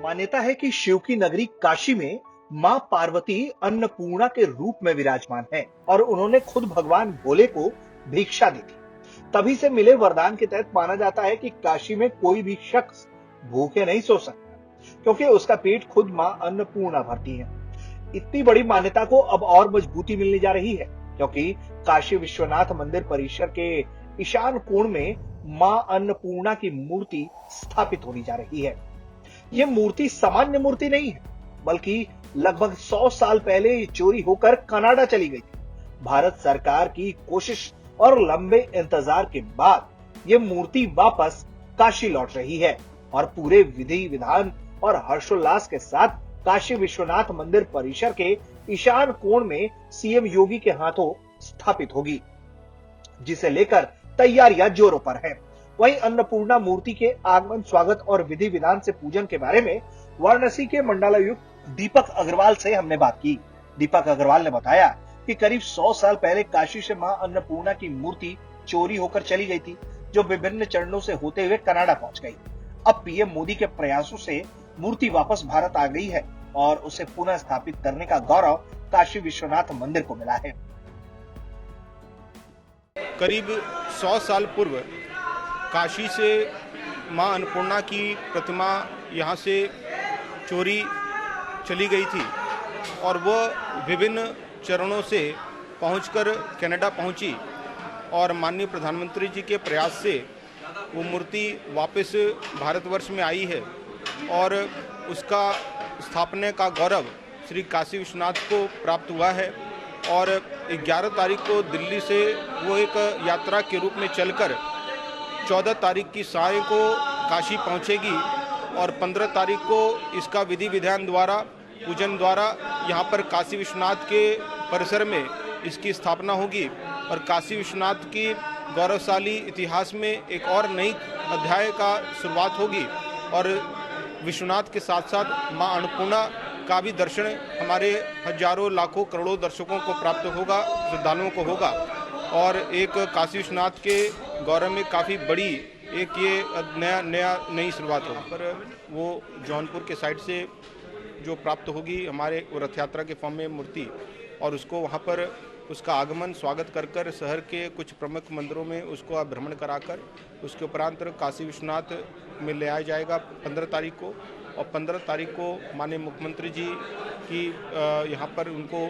मान्यता है कि शिव की नगरी काशी में मां पार्वती अन्नपूर्णा के रूप में विराजमान है और उन्होंने खुद भगवान भोले को भिक्षा दी थी। तभी से मिले वरदान के तहत माना जाता है कि काशी में कोई भी शख्स भूखे नहीं सो सकता, क्योंकि उसका पेट खुद मां अन्नपूर्णा भरती है। इतनी बड़ी मान्यता को अब और मजबूती मिलने जा रही है, क्योंकि काशी विश्वनाथ मंदिर परिसर के ईशान कोण में मां अन्नपूर्णा की मूर्ति स्थापित होने जा रही है। यह मूर्ति सामान्य मूर्ति नहीं है, बल्कि लगभग 100 साल पहले ये चोरी होकर कनाडा चली गई थी। भारत सरकार की कोशिश और लंबे इंतजार के बाद ये मूर्ति वापस काशी लौट रही है और पूरे विधि विधान और हर्षोल्लास के साथ काशी विश्वनाथ मंदिर परिसर के ईशान कोण में सीएम योगी के हाथों स्थापित होगी, जिसे लेकर तैयारियां जोरों पर हैं। वहीं अन्नपूर्णा मूर्ति के आगमन, स्वागत और विधि विधान से पूजन के बारे में वाराणसी के मंडलायुक्त दीपक अग्रवाल से हमने बात की। दीपक अग्रवाल ने बताया कि करीब 100 साल पहले काशी से मां अन्नपूर्णा की मूर्ति चोरी होकर चली गई थी, जो विभिन्न चरणों से होते हुए कनाडा पहुंच गई। अब पीएम मोदी के प्रयासों से मूर्ति वापस भारत आ गई है और उसे पुनः स्थापित करने का गौरव काशी विश्वनाथ मंदिर को मिला है। करीब 100 साल पूर्व काशी से मां अन्नपूर्णा की प्रतिमा यहाँ से चोरी चली गई थी और वह विभिन्न चरणों से पहुंचकर कनाडा पहुंची और माननीय प्रधानमंत्री जी के प्रयास से वो मूर्ति वापस भारतवर्ष में आई है और उसका स्थापना का गौरव श्री काशी विश्वनाथ को प्राप्त हुआ है। और 11 तारीख को दिल्ली से वो एक यात्रा के रूप में चलकर 14 तारीख की साय को काशी पहुंचेगी और 15 तारीख को इसका विधि विधान द्वारा, पूजन द्वारा यहाँ पर काशी विश्वनाथ के परिसर में इसकी स्थापना होगी और काशी विश्वनाथ की गौरवशाली इतिहास में एक और नई अध्याय का शुरुआत होगी और विश्वनाथ के साथ साथ मां अन्नपूर्णा का भी दर्शन हमारे हजारों लाखों करोड़ों दर्शकों को प्राप्त होगा, श्रद्धालुओं को होगा। और एक काशी विश्वनाथ के गौरव में काफ़ी बड़ी एक ये नई शुरुआत होगी। पर वो जौनपुर के साइड से जो प्राप्त होगी हमारे रथ यात्रा के फॉर्म में मूर्ति, और उसको वहाँ पर उसका आगमन, स्वागत कर शहर के कुछ प्रमुख मंदिरों में उसको भ्रमण कराकर उसके उपरांत काशी विश्वनाथ में ले आया जाएगा 15 तारीख को। और 15 तारीख को माननीय मुख्यमंत्री जी की यहाँ पर उनको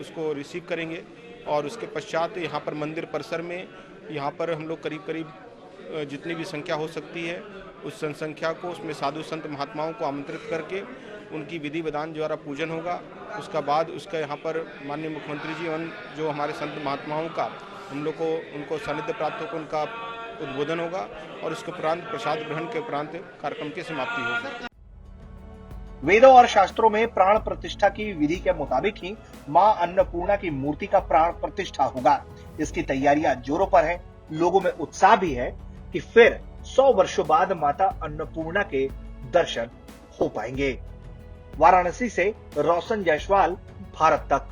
उसको रिसीव करेंगे और उसके पश्चात यहाँ पर मंदिर परिसर में यहाँ पर हम लोग करीब जितनी भी संख्या हो सकती है उस जनसंख्या को, उसमें साधु संत महात्माओं को आमंत्रित करके उनकी विधि विधान द्वारा पूजन होगा। उसका बाद उसका यहाँ पर माननीय मुख्यमंत्री जी और जो हमारे संत महात्माओं का हम लोग को उनको सानिध्य प्राप्त होकर उनका उद्बोधन होगा और उसके उपरांत प्रसाद ग्रहण के उपरांत कार्यक्रम की समाप्ति होगी। वेदों और शास्त्रों में प्राण प्रतिष्ठा की विधि के मुताबिक ही मां अन्नपूर्णा की मूर्ति का प्राण प्रतिष्ठा होगा। इसकी तैयारियां जोरों पर हैं। लोगों में उत्साह भी है कि फिर 100 वर्षों बाद माता अन्नपूर्णा के दर्शन हो पाएंगे। वाराणसी से रोशन जायसवाल, भारत तक।